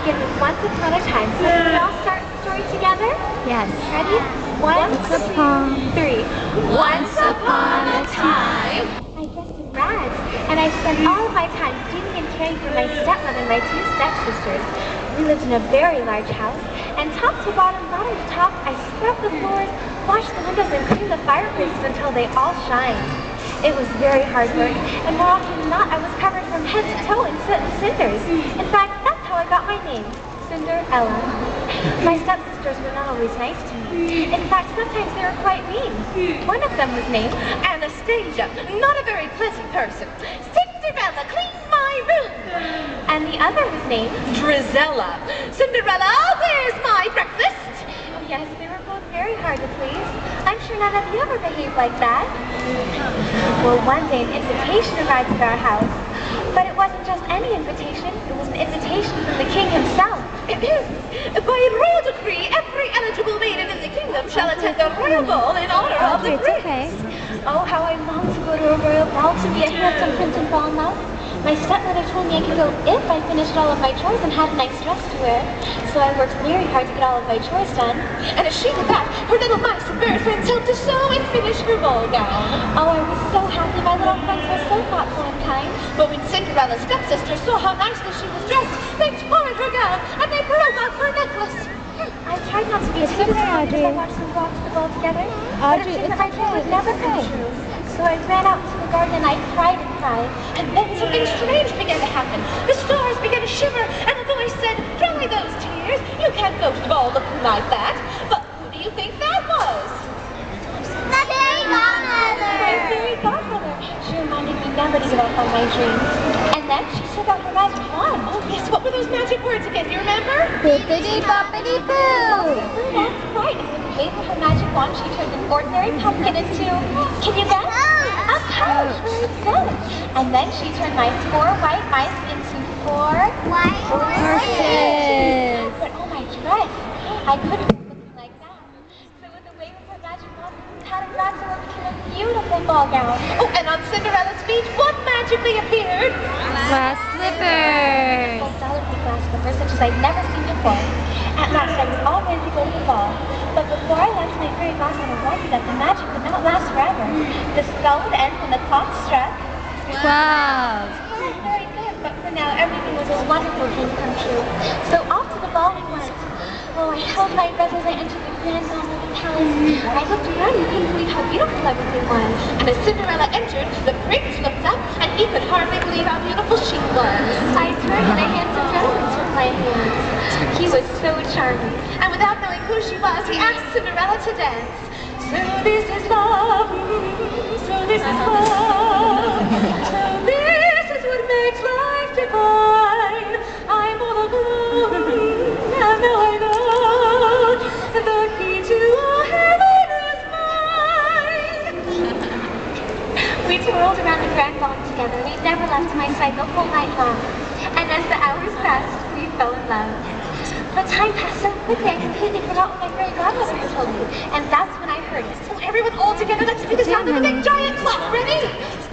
begin with Once Upon a Time. So can we all start the story together? Yes. Ready? Once upon 3. Once upon a time. I dressed in rags, and I spent all of my time cleaning and caring for my stepmother and my 2 stepsisters. We lived in a very large house, and top to bottom, bottom to top, I scrubbed the floors, washed the windows, and cleaned the fireplaces until they all shined. It was very hard work, and more often than not, I was covered from head to toe in soot and cinders. In fact, that's how I got my name, Cinderella. My stepsisters were not always nice to me. In fact, sometimes they were quite mean. One of them was named Anastasia, not a very pleasant person. Cinderella, clean my room. And the other was named Drizella. Cinderella, where's my breakfast? Oh yes, they were both very hard to please. I'm sure none of you ever behaved like that. Well, one day an invitation arrived at our house. But it wasn't just any invitation, it was an invitation from the king himself. By royal decree, every eligible maiden in the kingdom shall attend a royal ball in honor of the prince. Okay. Oh, how I long to go to a royal ball to be a handsome prince and fall in love. My stepmother told me I could go if I finished all of my chores and had a nice dress to wear. So I worked very hard to get all of my chores done. And as she did that, her little mice and bird friends helped to sew and finish her ball gown. Oh, I was so happy. My little friends were so thoughtful and kind. But when Cinderella's stepsisters saw how nicely she was dressed, they tore at her gown and they broke off her necklace. I tried not to be a stupid as I watched them go off to the ball together. But it seemed that my dream would never come true. So I ran out to the garden and I cried and cried. And then something strange began to happen. The stars began to shiver and a voice said, "Dry those tears. You can't go to the ball looking like that." But who do you think that was? The fairy godmother! My fairy godmother. She reminded me never to give up on my dreams. And then she took out her magic wand. Oh yes, what were those magic words again? Do you remember? Bippity-boppity-boo! That's right. And with the wave of her magic wand, she turned an ordinary pumpkin into, can you guess? A pouch for itself. And then she turned my 4 white mice into 4 White horses. But oh, my dress. I couldn't be looking like that. So with the wave of her magic wand, patterned Razzle became a beautiful ball gown. Oh, and on Cinderella's feet, what magically appeared? Glass slippers. Delicate glass slippers such as I'd never seen before. At last, I was all ready to go to the ball. But before I left, my fairy godmother warned me that the magic would not last forever. The spell would end when the clock struck 12. Very good, but for now, everything was a wonderful dream come true. So off to the ball we went. Oh, I held my breath as I entered the grand hall of the palace. I looked around and couldn't believe how beautiful everything was. And as Cinderella entered, the prince looked up, and he could hardly believe how beautiful she was. I turned and a handsome gentleman took my hand. He was so charming, and without knowing who she was, he asked Cinderella to dance. So this is love, so this is love, so this is what makes life divine. I'm all alone, and now I know the key to all heaven is mine. We twirled around the grand ball together, and he never left my side the whole night long. And as the hours passed, we fell in love. But time passed so quickly, I completely forgot what my fairy godmother had told me. And that's when I heard it. So everyone all together, let's do the sound of the big giant clock. Ready?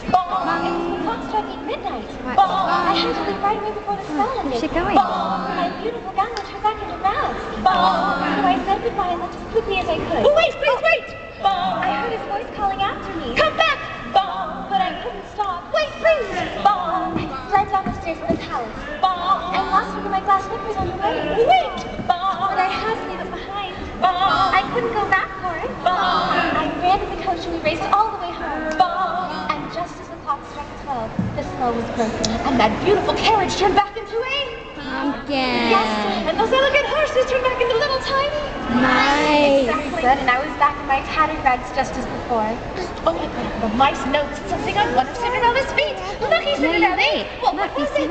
Bong! It was the clock striking midnight. Bong! I had to leave right away before the spell ended. Where's she going? Bong! My beautiful gown would turn back into rags. Bong! So I said goodbye and left as quickly as I could. Oh, wait, please wait! Bong! I heard his voice calling after me. Come back! Bong! But I couldn't stop. Wait, please! Bong! I fled down the stairs of the palace. Bong! I lost one of my glass slippers on the way. Wait! Bong! But I had to leave it behind. Bong! I couldn't go back for it. Bong! I ran to the coach and we raced all the way home. Bong! And just as the clock struck 12, the spell was broken. And that beautiful carriage turned back into a Pumpkin. yes, and those elegant horses turned back into little tiny Nice. Exactly good, and I was back in my tattered rags just as before. Oh, I put the mice notes something on one of Cinderella's feet. Looky, Cinderella. Well, what was it?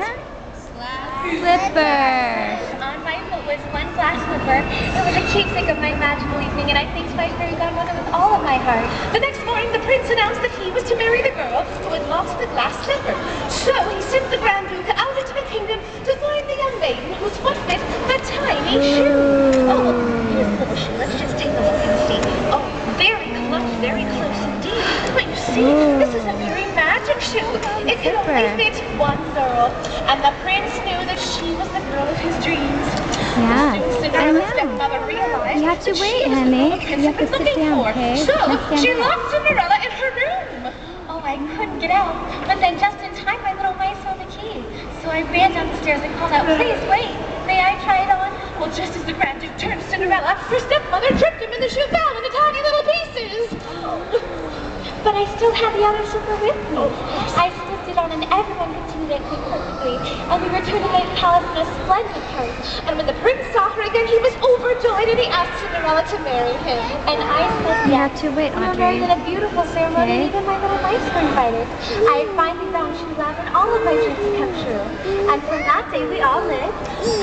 Slipper. On my foot was one glass slipper. It was a keepsake of my magical evening, and I thanked my fairy godmother with all of my heart. The next morning, the prince announced that he was to marry the girl who had lost the glass slipper. So he sent the Grand Duke out into the kingdom to find the young maiden whose foot fit the tiny shoe. Oh, here's the little shoe. Let's just take a look and see. Oh, very close indeed. But you see, this is a very magic shoe. It can only fit one girl, and the prince knew that she was the girl of his dreams. Yeah, Soon I Cinderella's know. stepmother realized You have to that wait, she was honey. the prince You have he to was sit looking down, for. okay? So Now stand she up. locked Cinderella in her room. Oh, I couldn't get out. But then just in time, my little mice found the key. So I ran down the stairs and called out, please wait. May I try it on? Well, just as the Grand Duke turned to Cinderella, her stepmother tripped him and the shoe fell into tiny little pieces. But I still had the other slipper with me. I slipped it on and everyone could see that it fit perfectly. And we returned to the palace in a splendid coat. And when the prince saw her again, he was overjoyed and he asked Cinderella to marry him. And I said You yes. have to wait, We were married Audrey. in a beautiful ceremony, and even my little mice were invited. I finally found true love and all of my dreams come true. And from that day we all lived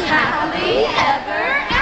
happily ever after.